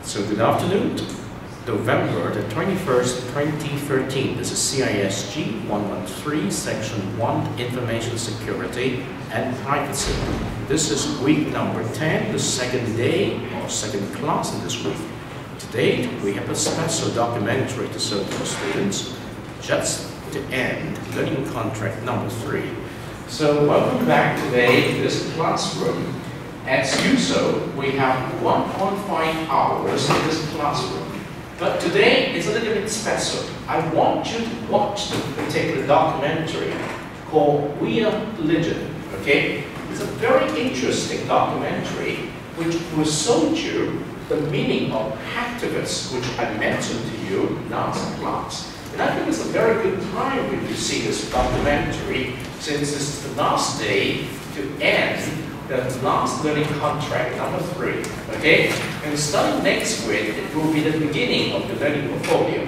So good afternoon, November the 21st, 2013. This is CISG113, Section 1, Information Security and Privacy. This is week number 10, the second day or second class in this week. Today we have a special documentary to show to our students just to end learning contract number 3. So welcome back today to this classroom. As usual, we have 1.5 hours in this classroom. But today is a little bit special. I want you to watch the particular documentary called We Are Legion. Okay? It's a very interesting documentary which will show you the meaning of hacktivists, which I mentioned to you last class. And I think it's a very good time when you see this documentary, since this is the last day to end the last learning contract, number 3, okay? And starting next week, it will be the beginning of the learning portfolio.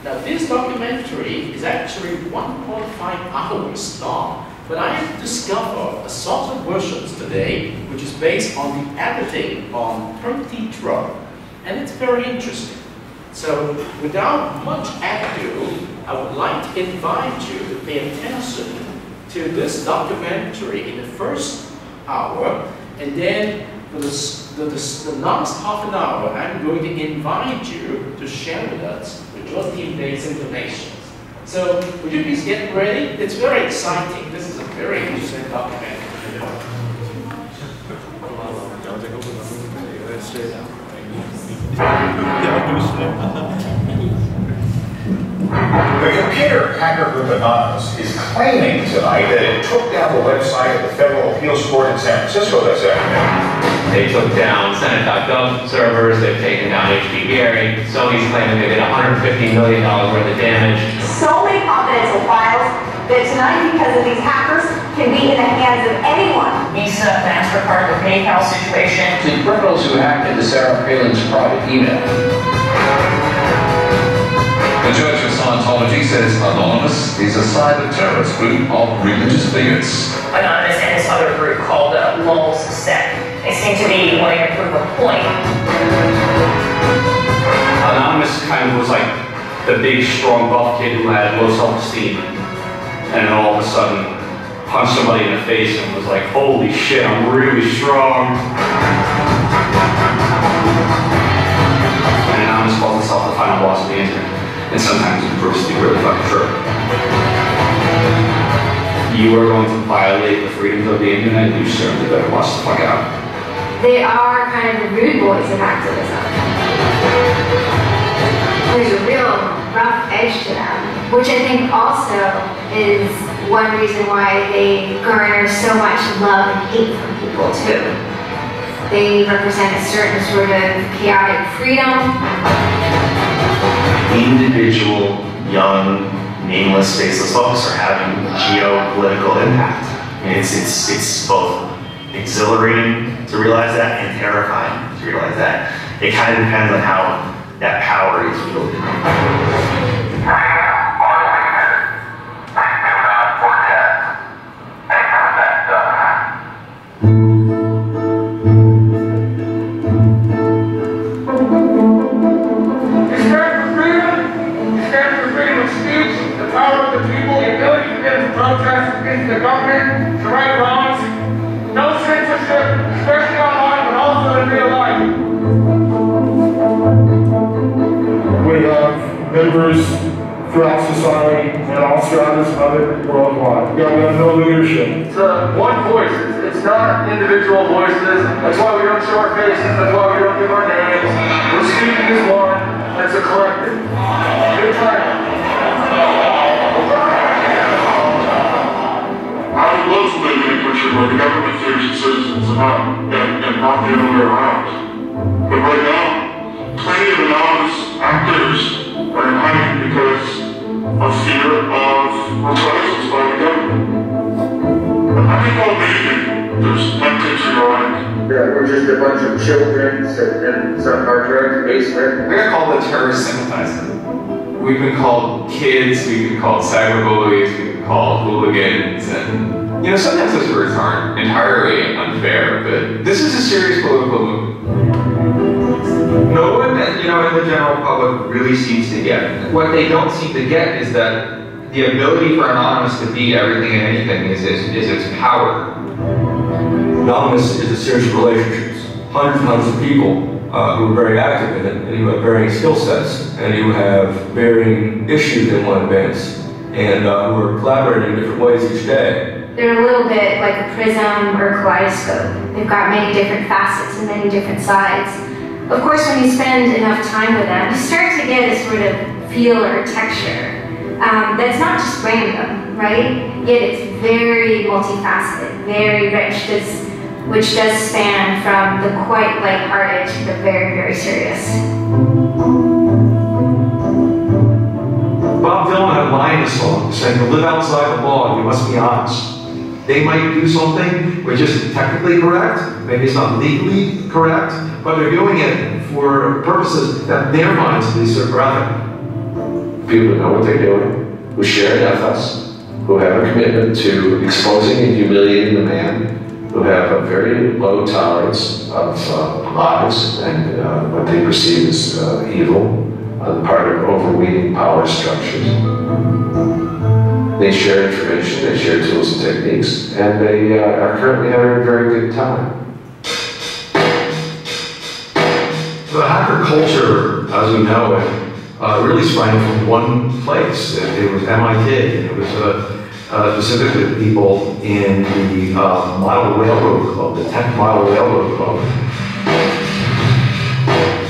Now, this documentary is actually 1.5 hours long, but I have discovered a sort of versions today, which is based on the editing on 2012, and it's very interesting. So, without much ado, I would like to invite you to pay attention to this documentary in the first hour, and then for the last half an hour, I'm going to invite you to share with us with your team-based information. So, would you please get ready? It's very exciting. This is a very interesting documentary. The computer hacker group Anonymous is claiming tonight that it took down the website of the Federal Appeals Court in San Francisco this afternoon. They took down Senate.gov servers, they've taken down HP Gary. Sony's claiming they did $150 million worth of damage. So many confidential files that tonight, because of these hackers, can be in the hands of anyone. Visa, MasterCard, the PayPal situation. To criminals who hacked into Sarah Palin's private email. The Church of Scientology says Anonymous is a cyber terrorist group of religious bigots. Anonymous and this other group called LulzSec. They seem to be wanting to prove a point. Anonymous kind of was like the big, strong, buff kid who had low self-esteem. And then all of a sudden, punched somebody in the face and was like, holy shit, I'm really strong. And Anonymous calls himself the final boss of the internet. And sometimes it proves to be really fucking true. You are going to violate the freedoms of the internet, you certainly better watch the fuck out. They are kind of the rude boys of activism. There's a real rough edge to them, which I think also is one reason why they garner so much love and hate from people too. They represent a certain sort of chaotic freedom. Individual, young, nameless, faceless folks are having geopolitical impact. I mean, it's both exhilarating to realize that and terrifying to realize that. It kind of depends on how that power is wielded. The government to right wrongs, no censorship, especially online, but also in real life. We have members throughout society and all stratas of it worldwide. We have no leadership. It's one voice. It's not individual voices. That's why we don't show our faces. That's why we don't give our names. We're speaking as one. It's a collective. Good time. I would love to live in a country where the government figures its citizens out and not the other way around. But right now, plenty of anonymous actors are in hiding because of fear of reprisals by the government. I think all there's one patriotic. Yeah, we're just a bunch of children sitting in some hard-drugged basement. We got called the terrorist sympathizers. We've been called kids, we've been called cyberbullies, we've been called hooligans, and you know, sometimes those words aren't entirely unfair, but this is a serious political movement. No one the general public really seems to get. What they don't seem to get is that the ability for Anonymous to be everything and anything is its power. Anonymous is a series of relationships. Hundreds and hundreds of people who are very active in it, and who have varying skill sets, and who have varying issues they want to advance, and who are collaborating in different ways each day. They're a little bit like a prism or a kaleidoscope. They've got many different facets and many different sides. Of course, when you spend enough time with them, you start to get a sort of feel or texture that's not just random, right? Yet it's very multifaceted, very rich, which does span from the quite lighthearted to the very, very serious. Bob Dylan had a line in the song saying, "To live outside the law, you must be honest." They might do something which isn't technically correct, maybe it's not legally correct, but they're doing it for purposes that their minds at least are ethical. People who know what they're doing, who share an ethos, who have a commitment to exposing and humiliating the man, who have a very low tolerance of lies and what they perceive as evil on the part of overweening power structures. They share information, they share tools and techniques, and they are currently having a very good time. The hacker culture, as we know it, really sprang from one place. It was MIT. It was specifically people in the Model Railroad Club, the 10th Model Railroad Club.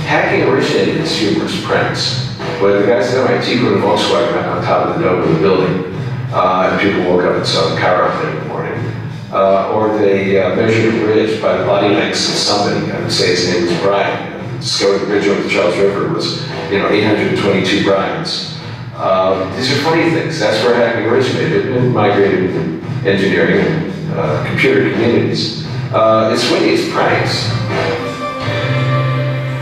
Hacking originated as humorous pranks. When the guys at MIT put a Volkswagen on top of the dome of the building, and people woke up and saw a car up there in the morning. Or they measured a bridge by the body lengths of somebody. I would say his name was Brian. Discovered the bridge over the Charles River was, 822 Bryans. These are funny things. That's where hacking originated and migrated into engineering and computer communities. It's witty, it's pranks.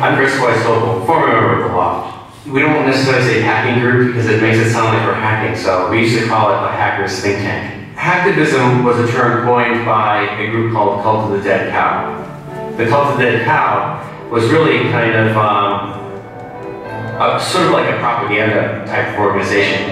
I'm Chris Weisel, former member of the Loft. We don't necessarily say hacking group because it makes it sound like we're hacking, so we usually call it a hackers think tank. Hacktivism was a term coined by a group called Cult of the Dead Cow. The Cult of the Dead Cow was really kind of sort of like a propaganda type of organization.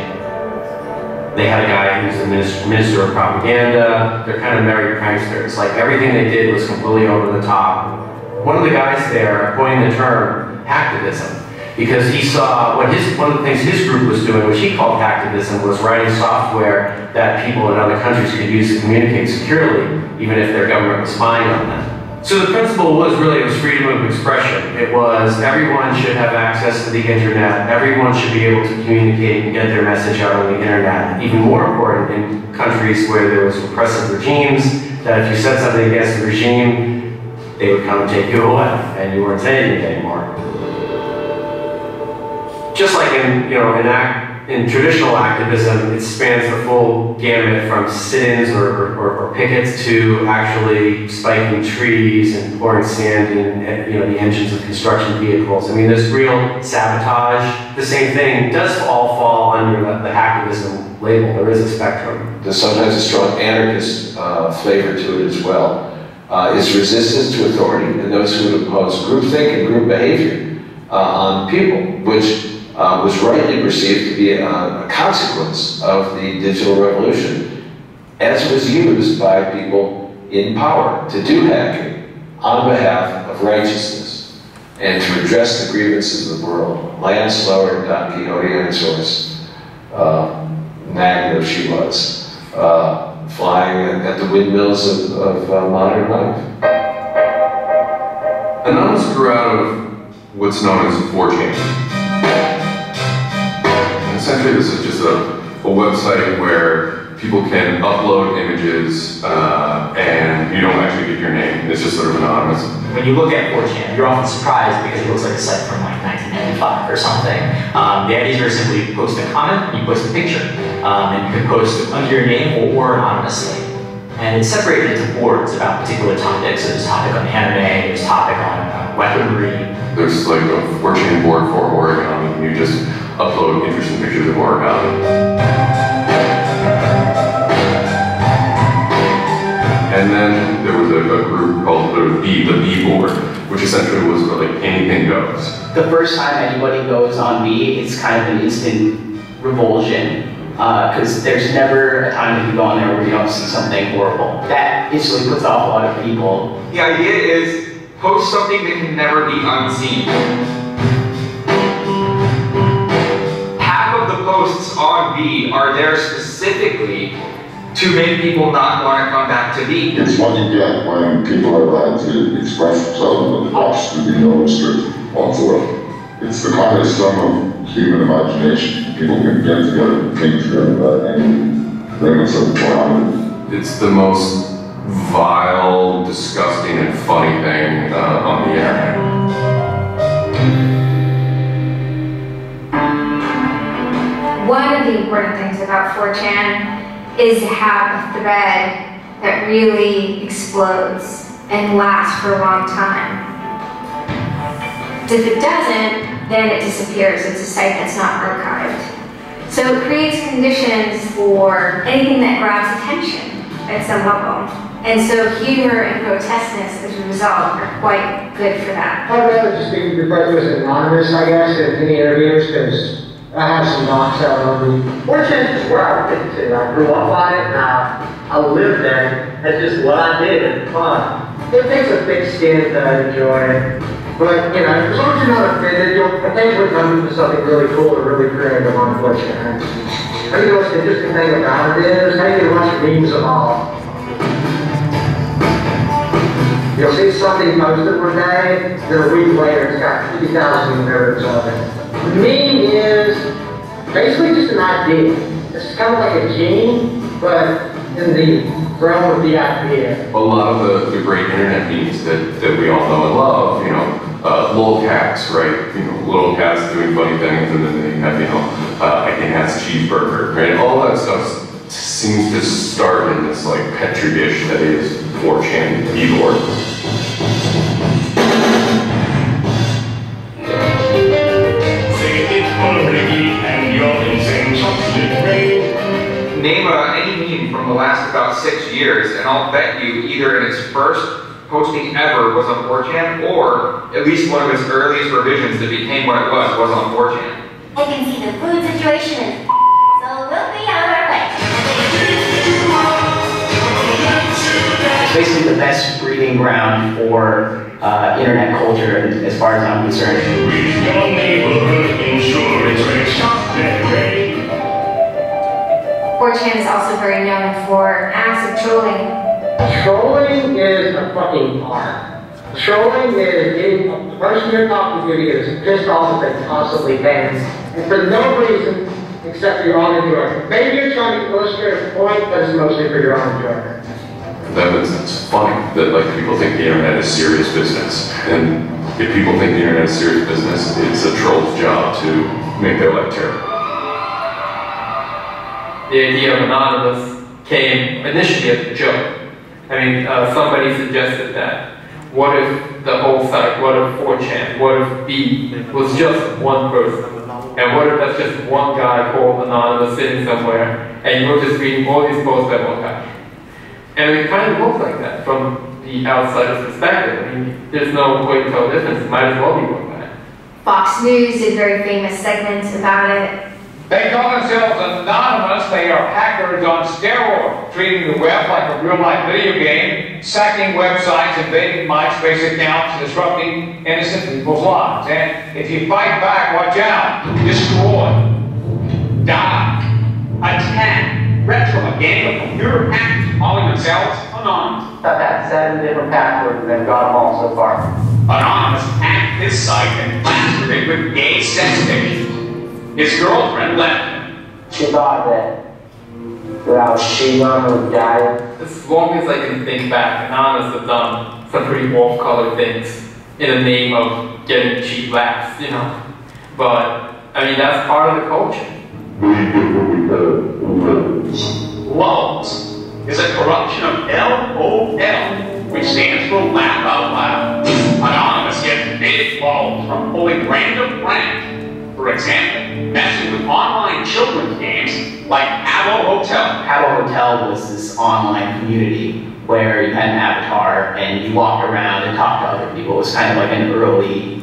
They had a guy who's the minister of propaganda. They're kind of merry pranksters. Like everything they did was completely over the top. One of the guys there coined the term hacktivism because he saw one of the things his group was doing, which he called hacktivism, was writing software that people in other countries could use to communicate securely, even if their government was spying on them. So the principle was freedom of expression. It was everyone should have access to the internet. Everyone should be able to communicate and get their message out on the internet. Even more important in countries where there was repressive regimes, that if you said something against the regime, they would come and take you away, and you weren't saying anything anymore. Just like in traditional activism, it spans the full gamut from sit-ins or pickets to actually spiking trees and pouring sand in the engines of construction vehicles. I mean, there's real sabotage. The same thing does all fall under the hacktivism label. There is a spectrum. There's sometimes a strong anarchist flavor to it as well. It's resistance to authority and those who would impose groupthink and group behavior on people, which was rightly perceived to be a consequence of the digital revolution, as was used by people in power to do hacking on behalf of righteousness and to redress the grievances of the world. Lancelot and Don Quixote and his horse, Magna she was, flying at the windmills of modern life. Anonymous grew out of what's known as 4chan. Essentially, this is just a website where people can upload images and you don't actually give your name. It's just sort of anonymous. When you look at 4chan, you're often surprised because it looks like a site from like 1995 or something. The idea is very simply post a comment, you post a picture. And you can post under your name or anonymously. And it's separated into boards about particular topics. So there's a topic on anime, there's a topic on weaponry. There's like a 4chan board for Oregon, and you just upload interesting pictures of Oregon. And then there was a group called the B board, which essentially was like anything goes. The first time anybody goes on B, it's kind of an instant revulsion. Because there's never a time that you go on there where you don't see something horrible. That instantly puts off a lot of people. The idea is post something that can never be unseen. Half of the posts on B are there specifically to make people not want to come back to B. It's what you get when people are allowed to express themselves and absolutely no restriction whatsoever. It's the kind of sum of human imagination. People can get together and think together without any limits of parameters. It's the most vile, disgusting, and funny thing on the internet. One of the important things about 4chan is to have a thread that really explodes and lasts for a long time. If it doesn't, then it disappears. It's a site that's not archived. So it creates conditions for anything that grabs attention at some level. And so humor and grotesqueness as a result are quite good for that. I'd rather just be referred to as anonymous, I guess, in any interviews, because I have some knocks out on me. 4chan is where I fit to. I grew up on it, and I lived there. That's just what I did. It's fun. It takes a thick skin to enjoy it. But, you know, as long as you're not offended, you'll occasionally come into something really cool or really creative on 4chan. I think the most interesting thing about it is how you can watch memes of all. You'll see something posted one day, then a week later it's got 50,000 members of it. The meme is basically just an idea. It's kind of like a gene, but in the realm of the idea. A lot of the great internet memes that we all know and love, you know, little cats, right? You know, little cats doing funny things, and then they have, you know, I can have cheeseburger, right? All that stuff seems to start in this like petri dish that is 4chan keyboard. Name any meme from the last about 6 years, and I'll bet you either in its first posting ever was on 4chan, or at least one of its earliest revisions that became what it was on 4chan. I can see the food situation is so we'll be on our way. It's basically the best breeding ground for internet culture, as far as I'm concerned. 4chan is also very known for acts of trolling. Trolling is a fucking art. Trolling is getting the person you're talking to is pissed off that they constantly dance, and for no reason except for your own enjoyment. Maybe you're trying to illustrate a point, but it's mostly for your own enjoyment. It's funny that like people think the internet is serious business, and if people think the internet is serious business, it's a troll's job to make their life terrible. The idea of anonymous came initially as a joke. I mean, somebody suggested that. What if the whole site, what if 4chan, what if B was just one person? And what if that's just one guy called Anonymous sitting somewhere, and you're just reading all these posts by one guy? And it kind of looks like that from the outsider's perspective. I mean, there's no way to tell the difference. It might as well be one guy. Fox News did very famous segments about it. They call themselves anonymous. They are hackers on steroids, treating the web like a real-life video game, sacking websites, invading MySpace accounts, disrupting innocent people's lives. And if you fight back, watch out. Destroy. Die. Attack. Retro, a game of computer hackers calling themselves anonymous. I've had 7 different passwords and got them all so far. Anonymous hacked his site and plastered it with gay sex pictures. His girlfriend left him. She thought that I was cheating on her with guys. As long as I can think back, Anonymous have done some pretty off-color things in the name of getting cheap laughs, you know. But, I mean, that's part of the culture. LOLs is a corruption of LOL, which stands for laugh out loud. Anonymous gets big LOLs from pulling random rank. For example, messing with online children's games like Habbo Hotel. Habbo Hotel was this online community where you had an avatar and you walked around and talked to other people. It was kind of like an early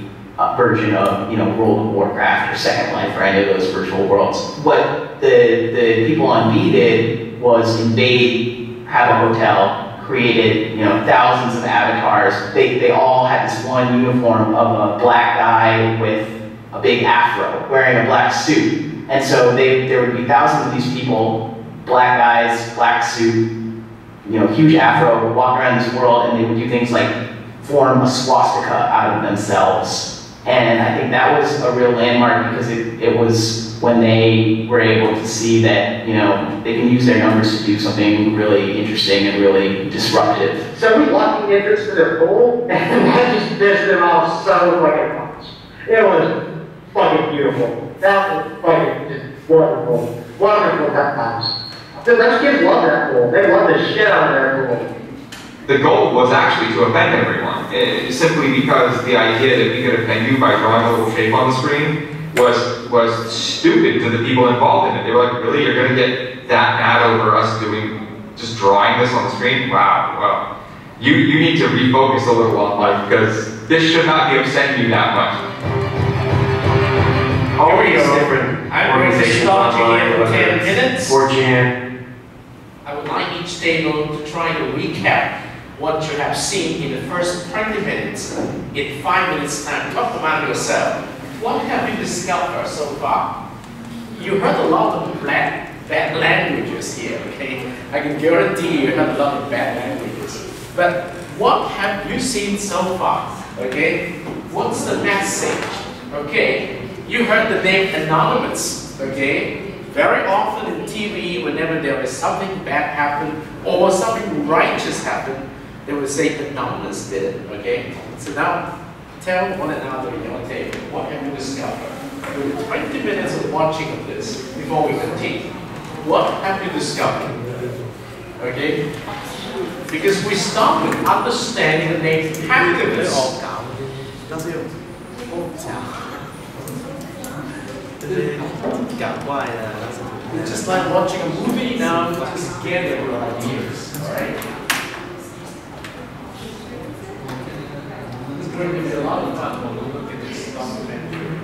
version of, you know, World of Warcraft or Second Life or any of those virtual worlds. What the people on V did was invade, have a hotel, created, you know, thousands of avatars. They all had this one uniform of a black guy with a big afro, wearing a black suit. And so there would be thousands of these people, black guys, black suit, you know, huge afro, would walk around this world, and they would do things like form a swastika out of themselves. And I think that was a real landmark because it was when they were able to see that, you know, they can use their numbers to do something really interesting and really disruptive. So we locked the entrance to their pool, and that just pissed them off so fucking much. It was fucking beautiful. That was fucking just wonderful. Wonderful times. Those kids love that pool. They love the shit out of their pool. The goal was actually to offend everyone, simply because the idea that we could offend you by drawing a little shape on the screen was stupid to the people involved in it. They were like, really, you're going to get that mad over us just drawing this on the screen? Wow, well, you need to refocus a little on life, because this should not be upsetting you that much. Always different. I'm going to start again in 10 minutes. 4chan. I would like each table to try to recap what you have seen in the first 20 minutes. In 5 minutes time, talk about yourself. What have you discovered so far? You heard a lot of bad languages here, okay? I can guarantee you heard a lot of bad languages. But what have you seen so far, okay? What's the message, okay? You heard the name Anonymous, okay? Very often in TV, whenever there is something bad happen or something righteous happen, they will say Anonymous did it, okay? So now, tell one another in your table, what have you discovered? With 20 minutes of watching of this, before we continue, what have you discovered? Okay? Because we start with understanding the name happiness. It's just like watching a movie now, just get your ideas, alright? It's going to be a lot of fun when we look at this documentary.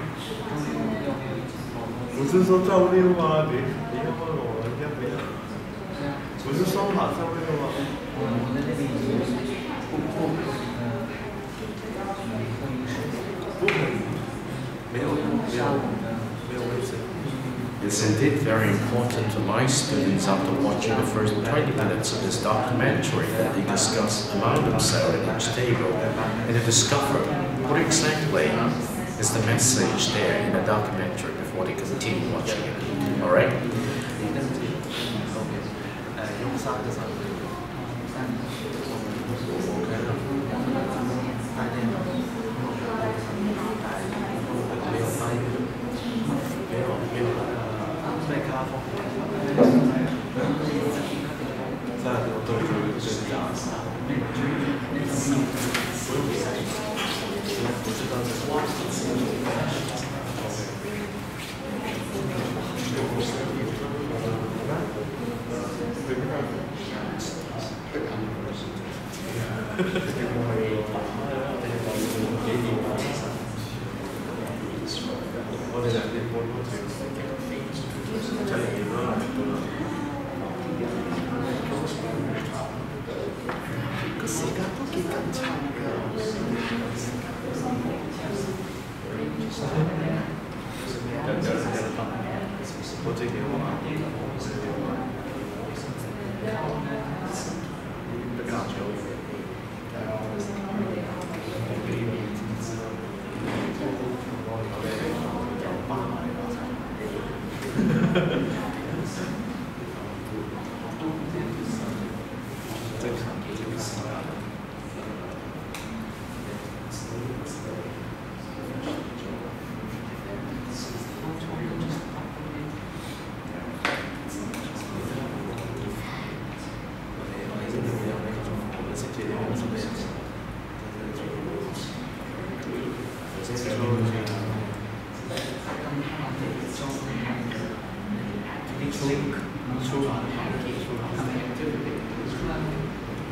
不是说照六吗？你要问我要不要？不是说马上那个吗？不可以，没有位置。 It's indeed very important to my students after watching the first 20 minutes of this documentary that they discuss among themselves at each table and to discover what exactly is the message there in the documentary before they continue watching it. Alright?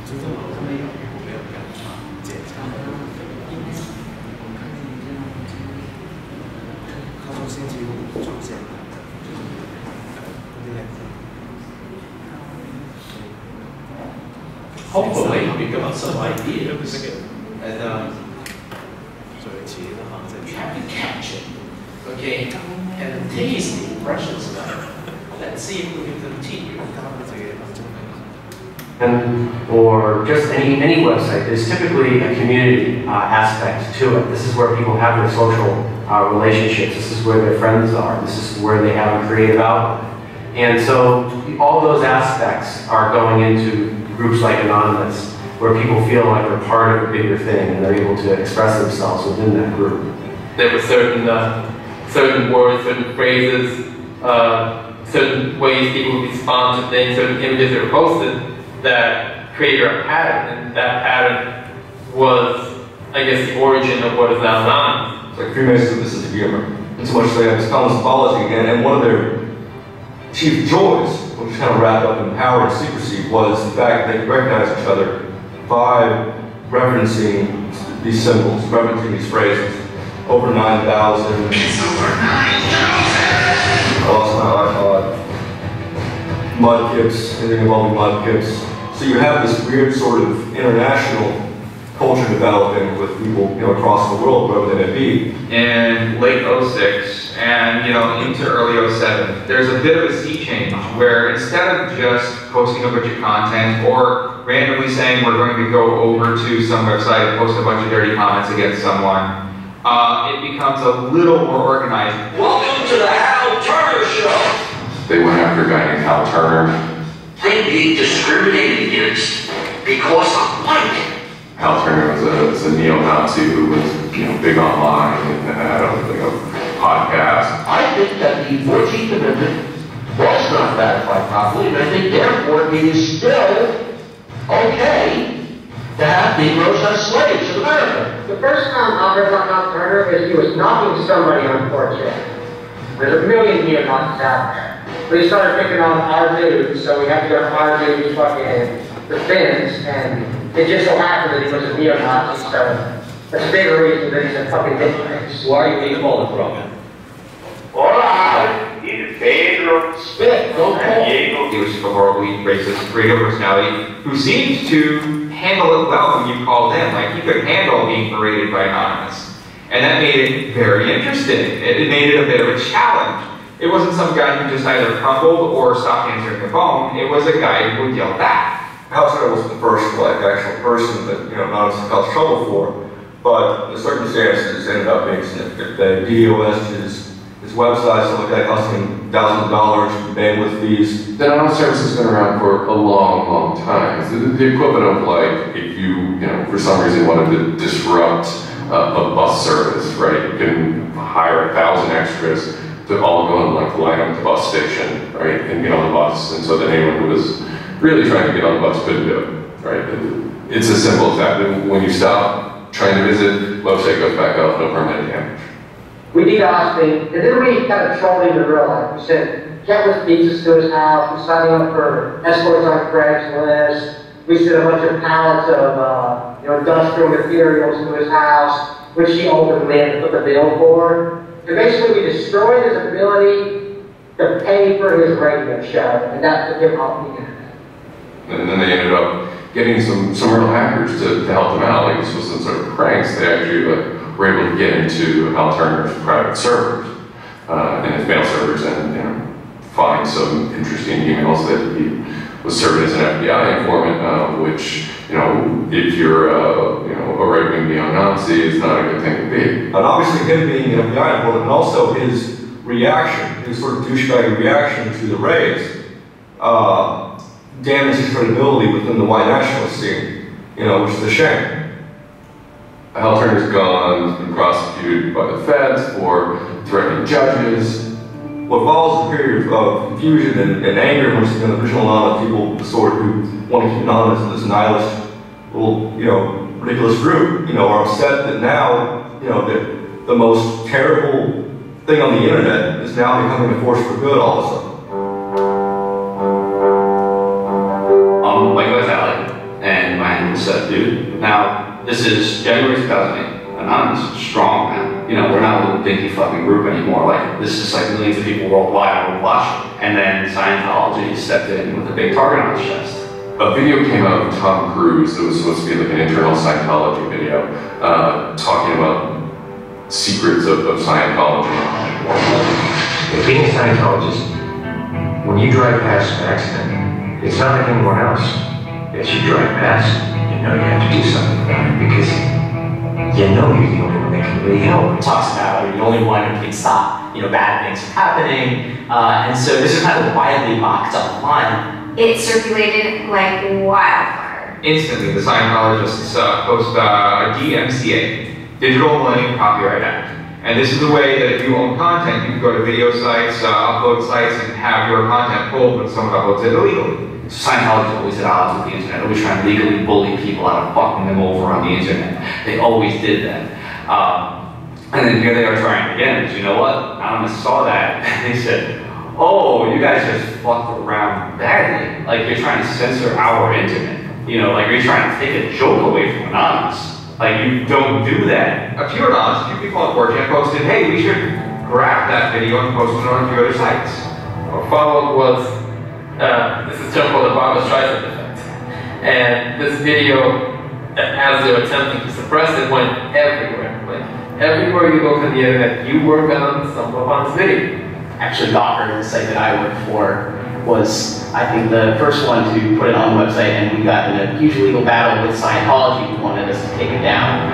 Hopefully, we got some ideas. And you have to capture, okay, and taste the impressions of it. Let's see if we can continue. And or just any website, there's typically a community aspect to it. This is where people have their social relationships. This is where their friends are. This is where they have a creative outlet. And so all those aspects are going into groups like Anonymous, where people feel like they're part of a bigger thing and they're able to express themselves within that group. There were certain words, certain phrases, certain ways people would respond to things, certain images that were posted that created a pattern, and that pattern was, I guess, the origin of what is now Anonymous. It's like Freemasons, this is humor. And so much they have this common symbology again, and one of their chief joys, which is kind of wrapped up in power and secrecy, was the fact that they could recognize each other by referencing these symbols, referencing these phrases. Over 9,000. It's over 9,000! I lost my iPod. Mudkips, anything involving mudkips. So you have this weird sort of international culture developing with people, across the world, wherever they may be. In late 06 and, into early 07, there's a bit of a sea change where instead of just posting a bunch of content or randomly saying we're going to go over to some website and post a bunch of dirty comments against someone, it becomes a little more organized. Welcome to the Hal Turner Show. They went after a guy named Hal Turner. They being discriminated against because I'm white. Hal Turner was a neo-Nazi who was, big online and had a podcast. I think that the 14th Amendment was not ratified properly, and I think therefore it is still okay to have Negroes as slaves in America. The first time I heard about Hal Turner is he was knocking somebody on 4chan. There's a million neo-Nazis out there. But he started picking on our dudes, so we had to go to our dudes' fucking defense, and it just so happened that he was a neo-Nazi, so that's a bigger reason that he's a fucking nitwit. Where are you being called from? Alright, he's Pedro Smith, don't call. He was a horribly racist radio personality who seemed to handle it well when you called him. Like, he could handle being berated by Anonymous. And that made it very interesting. It made it a bit of a challenge. It wasn't some guy who just either crumbled or stopped answering the phone. It was a guy who would yell back. Hal Turner wasn't the first, actual person that, Anonymous caused trouble for, but the circumstances ended up being significant. They DOS'd his website, stuff like that, cost him thousands of dollars, bandwidth fees. The anonymous service has been around for a long, long time. It's the equivalent of like if you, for some reason wanted to disrupt a bus service, right? You can hire 1,000 extras to all go and line up at the bus station, right, and get on the bus. And so that anyone who was really trying to get on the bus couldn't do it, right? It's as simple as that. When you stop trying to visit, website goes back up, no permanent damage. We did asking, and then we kind of trolled him in real life. We sent countless pizzas to his house. We signed him up for escorts on Craigslist. We sent a bunch of pallets of industrial materials to his house, which he ultimately had to put the bill for. And basically, we destroyed his ability to pay for his radio show, and that took him off the internet. And then they ended up getting some real hackers to help them out. Like, this wasn't sort of pranks. They actually were able to get into Hal Turner's private servers and his mail servers, and find some interesting emails that he was serving as an FBI informant, which, if you're a right-wing neo-Nazi, it's not a good thing to be. And obviously him being an FBI informant, and also his reaction, his sort of douchebag reaction to the raids, damaged his credibility within the white nationalist scene, which is a shame. Hal Turner's gone, been prosecuted by the feds for threatening judges. What follows a period of confusion and anger amongst the original Anonymous people, the sort who want to keep Anonymous in this nihilist, little, ridiculous group, are upset that now, that the most terrible thing on the internet is now becoming a force for good all of a sudden. My name is Alec, and my said, dude. Now, this is January 2008. Anonymous is strong now. You know, we're not a little dinky fucking group anymore. Like, this is like millions of people worldwide were watching. And then Scientology stepped in with a big target on his chest. A video came out of Tom Cruise that was supposed to be like an internal Scientology video, talking about secrets of Scientology. Being a Scientologist, when you drive past an accident, it's not like anyone else. As you drive past, you know you have to do something about it because you know you're the only one that can really help. It talks about you're the only one who can stop, bad things from happening, and so this is kind of widely mocked online. It circulated like wildfire. Instantly, the Scientologists post a DMCA, Digital Millennium Copyright Act. And this is a way that if you own content, you can go to video sites, upload sites, and have your content pulled when someone uploads it illegally. Scientology always at odds with the internet, always trying to legally bully people out of fucking them over on the internet. They always did that. And then here they are trying again, because you know what? Anonymous saw that, and they said, oh, you guys just fucked around badly. Like, you're trying to censor our internet. Like you're trying to take a joke away from Anonymous. Like, you don't do that. A few Anonymous, a few people on 4chan posted, hey, we should grab that video and post it on a few other sites. What followed was, this is term called the Barbra Streisand effect. And this video, as they were attempting to suppress it, went everywhere. Like, everywhere you look on the internet, you were gonna stumble upon this video. Actually, Gawker, the site that I worked for, was, I think, the first one to put it on the website, and we got in a huge legal battle with Scientology who wanted us to take it down.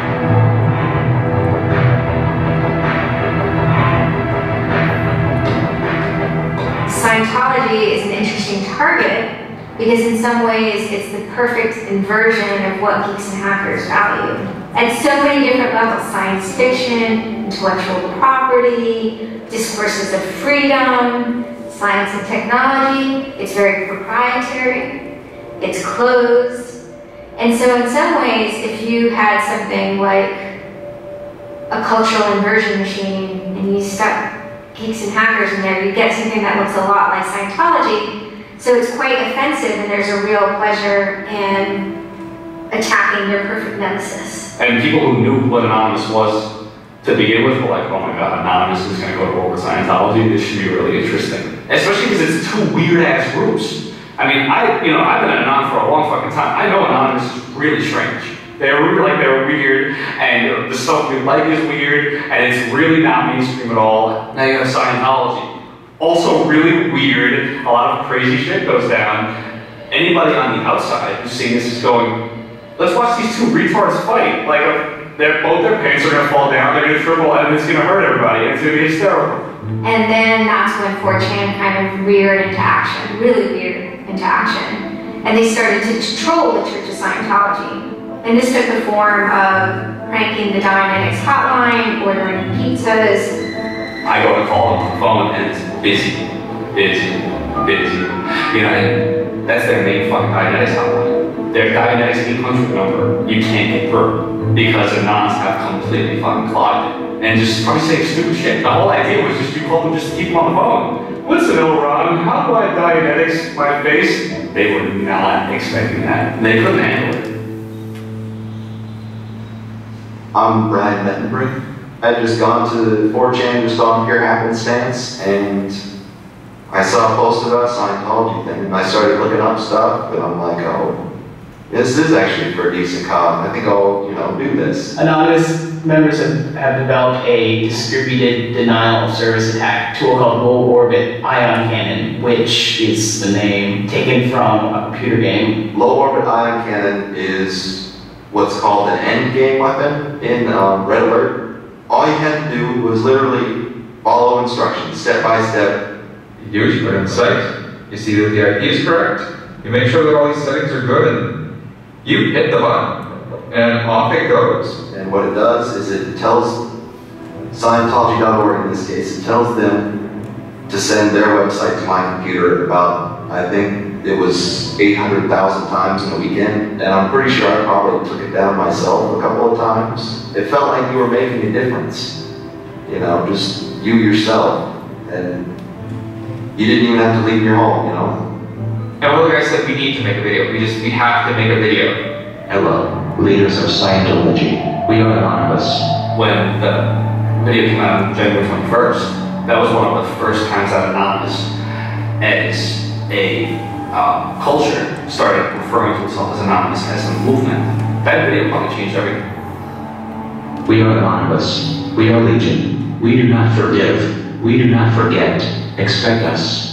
Scientology is an interesting target because in some ways it's the perfect inversion of what geeks and hackers value. At so many different levels: science fiction, intellectual property, discourses of freedom, science and technology. It's very proprietary, it's closed. And so in some ways, if you had something like a cultural inversion machine and you stuck geeks and hackers in there, you get something that looks a lot like Scientology. So it's quite offensive, and there's a real pleasure in attacking your perfect nemesis. And people who knew what Anonymous was to begin with were like, oh my god, Anonymous is going to go to war with Scientology. This should be really interesting. Especially because it's two weird-ass groups. I mean, I've been an Anon for a long fucking time. I know Anonymous is really strange. They're weird, and the stuff we like is weird, and it's really not mainstream at all. Now you have Scientology. Also really weird, a lot of crazy shit goes down. Anybody on the outside who's seeing this is going, let's watch these two retards fight. Like, both their pants are gonna fall down, they're gonna triple, and it's gonna hurt everybody, and it's gonna be hysterical. And then that's when 4chan kind of reared into action, really reared into action. And they started to troll the Church of Scientology. And this took the form of pranking the Dianetics hotline, ordering pizzas. I go to call them on the phone and it's busy. And that's their main fucking Dianetics hotline. Their Dianetics 800 number, you can't get through because the Anons have completely fucking clogged it. And just probably say stupid shit. The whole idea was just you call them just to keep them on the phone. Listen, Ron, how do I Dianetics my face? They were not expecting that. They couldn't handle it. I'm Brian Mettenbrink. I'd just gone to 4chan just on pure happenstance, and I saw a post about Scientology thing, and I started looking up stuff, and I'm like, oh, this is actually for a decent cause. I think I'll, do this. Anonymous members have developed a distributed denial of service attack tool called Low Orbit Ion Cannon, which is the name taken from a computer game. Low Orbit Ion Cannon is what's called an end game weapon in Red Alert. All you had to do was literally follow instructions, step by step. You do is you put in the site, you see that the IP is correct, you make sure that all these settings are good, and you hit the button, and off it goes. And what it does is it tells Scientology.org in this case, it tells them to send their website to my computer about, I think it was 800,000 times in a weekend, and I'm pretty sure I probably took it down myself a couple of times. It felt like you were making a difference, just you yourself, and you didn't even have to leave your home, And one of the guys said we need to make a video. We have to make a video. Hello. leaders of Scientology. We are anonymous. When the video came out on January 21st, that was one of the first times that Anonymous, as a culture, started referring to itself as Anonymous as a movement. That video probably changed everything. We are anonymous. We are legion. We do not forgive. We do not forget. Expect us.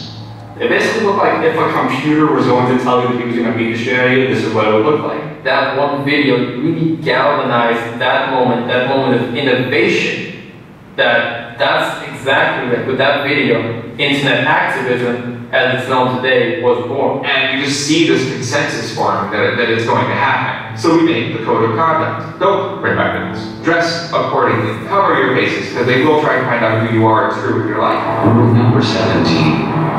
It basically looked like if a computer was going to tell you that he was going to beat the shit out of you, this is what it would look like. That one video really galvanized that moment of innovation. That's exactly like with that video, internet activism as it's known today was born. And you just see this consensus forming that it's going to happen. So we make the code of conduct. Don't bring back guns. Dress accordingly. Cover your faces, because they will try to find out who you are and screw with your life. Rule number 17.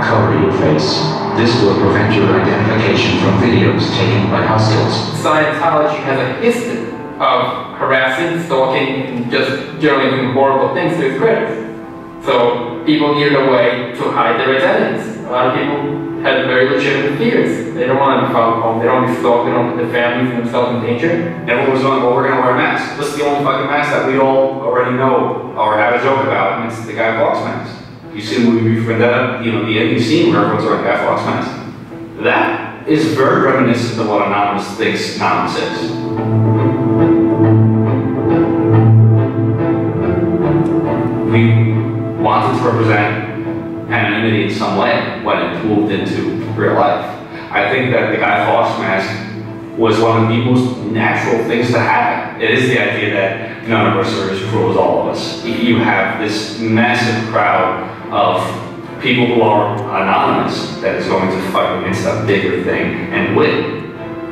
Cover your face. This will prevent your identification from videos taken by hostiles. Scientology has a history of harassing, stalking, and just generally doing horrible things to its critics. So people needed a way to hide their identities. A lot of people had very legitimate fears. They don't want to be followed home. They don't want to be stalked. They don't put their families and themselves in danger. Everyone was going, well, we're going to wear masks. This is the only fucking mask that we all already know or have a joke about, and it's the Guy Fawkes mask. You see the movie V for Vendetta, you know, the ending scene where everyone's wearing Guy Fawkes mask. That is very reminiscent of what Anonymous thinks Anonymous is. We wanted to represent anonymity in some way when it moved into real life. I think that the Guy Fawkes mask was one of the most natural things to happen. It is the idea that none of us are as cruel as all of us. You have this massive crowd of people who are anonymous that is going to fight against a bigger thing and win.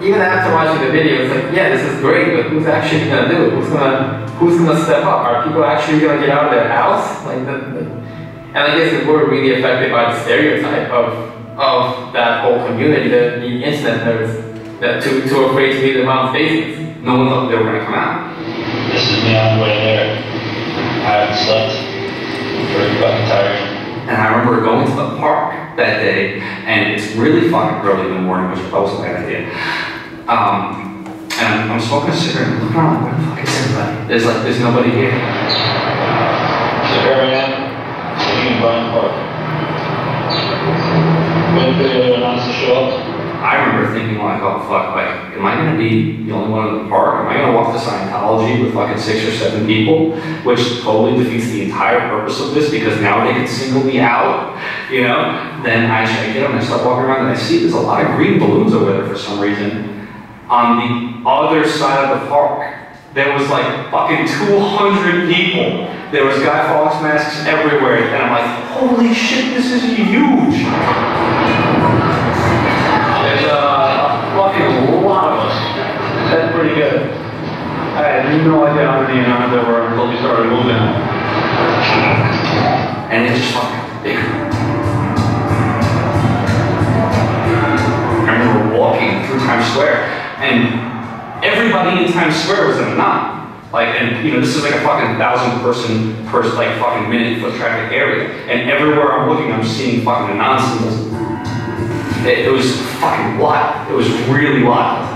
Even after watching the video, it's like, yeah, this is great, but who's actually gonna do it? Who's gonna step up? Are people actually gonna get out of their house? Like, and I guess if we're really affected by the stereotype of that whole community, the internet nerds, that too afraid to leave their mom's basements. No one thought they were gonna come out. This is me on the way there. I haven't slept. I'm pretty fucking tired. And I remember going to the park that day, and it's really fucking early in the morning, which was a bad idea. And I'm smoking a cigarette and looking around like, where the fuck is everybody? There's nobody here. So here I am, sitting in Bryant Park. Waiting for the other announcers to show up. I remember thinking like, oh fuck, like, am I gonna be the only one in the park? Am I gonna walk to Scientology with fucking 6 or 7 people? Which totally defeats the entire purpose of this, because now they can single me out, you know? Then I get up and I start walking around and I see there's a lot of green balloons over there for some reason. On the other side of the park, there was like fucking 200 people. There was Guy Fawkes masks everywhere, and I'm like, holy shit, this is huge. There's a fucking lot of us. That's pretty good. I had no idea how many there were until we started moving. And it just fucking bigger. I remember walking through Times Square, and everybody in Times Square was in a knot. Like, and you know, this is like a fucking 1,000 person per like fucking minute foot traffic area. And everywhere I'm looking, I'm seeing fucking Anon symbols. It was fucking wild. It was really wild.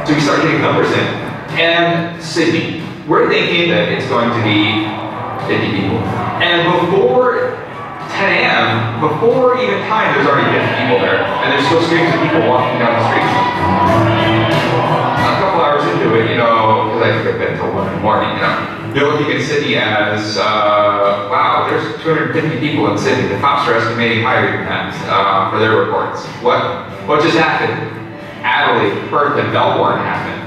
So we start getting numbers in. And Sydney, we're thinking that it's going to be 50 people. And before 10 a.m., before even time, there's already 50 people there. And there's still streams of people walking down the street. A couple hours into it, you know, because I took a bed until 1 in the morning, you know, you're looking at Sydney as, wow, there's 250 people in Sydney. The cops are estimating higher than that for their reports. What just happened? Adelaide, Perth, and Melbourne happened.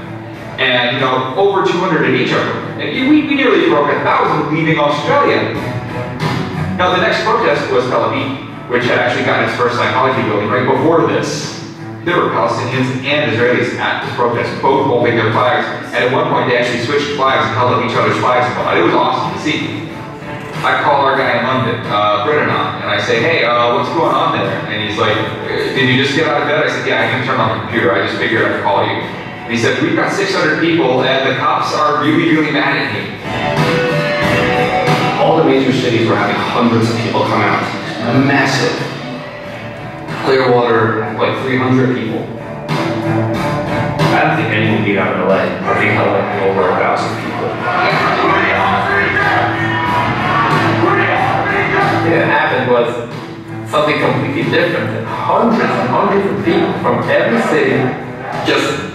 And, you know, over 200 in each of them. And we nearly broke 1,000 leaving Australia. Now, the next protest was Tel Aviv, which had actually gotten its first Scientology building right before this. There were Palestinians and Israelis at the protest, both holding their flags. And at one point, they actually switched flags and held up each other's flags. It was awesome to see. I call our guy in London, Brennan, and I say, hey, what's going on there? And he's like, did you just get out of bed? I said, yeah, I didn't turn on the computer. I just figured I'd call you. And he said, we've got 600 people and the cops are really, really mad at me. All the major cities were having hundreds of people come out. Massive. Clearwater, like 300 people. I don't think anyone beat out of LA. I think LA had over 1,000 people. What happened was something completely different. Hundreds and hundreds of people from every city just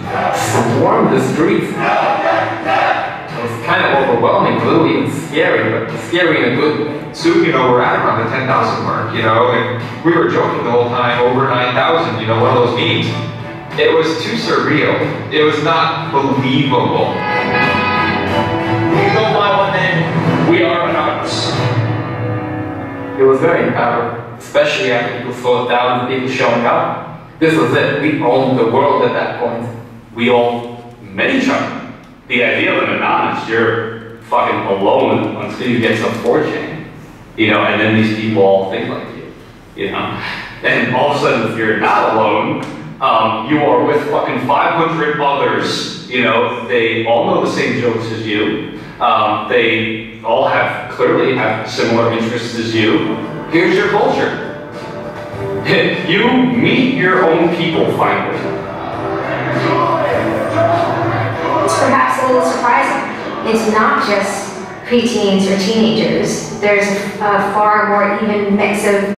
swarmed the streets. It was kind of overwhelming, a little even scary, but scary in a good way. Soon, you know, we're at around the 10,000 mark, you know, and we were joking the whole time, over 9,000, you know, one of those memes. It was too surreal. It was not believable. We go by one name, we are anonymous. It was very empowering, especially after people saw thousands of people showing up. This was it. We owned the world at that point. We all met each other. The idea of an anonymous, you're fucking alone until you get some 4chan. You know, and then these people all think like you know? And all of a sudden, if you're not alone, you are with fucking 500 others. You know, they all know the same jokes as you. They all clearly have similar interests as you. Here's your culture. You meet your own people finally. It's perhaps a little surprising. It's not just preteens or teenagers. There's a far more even mix of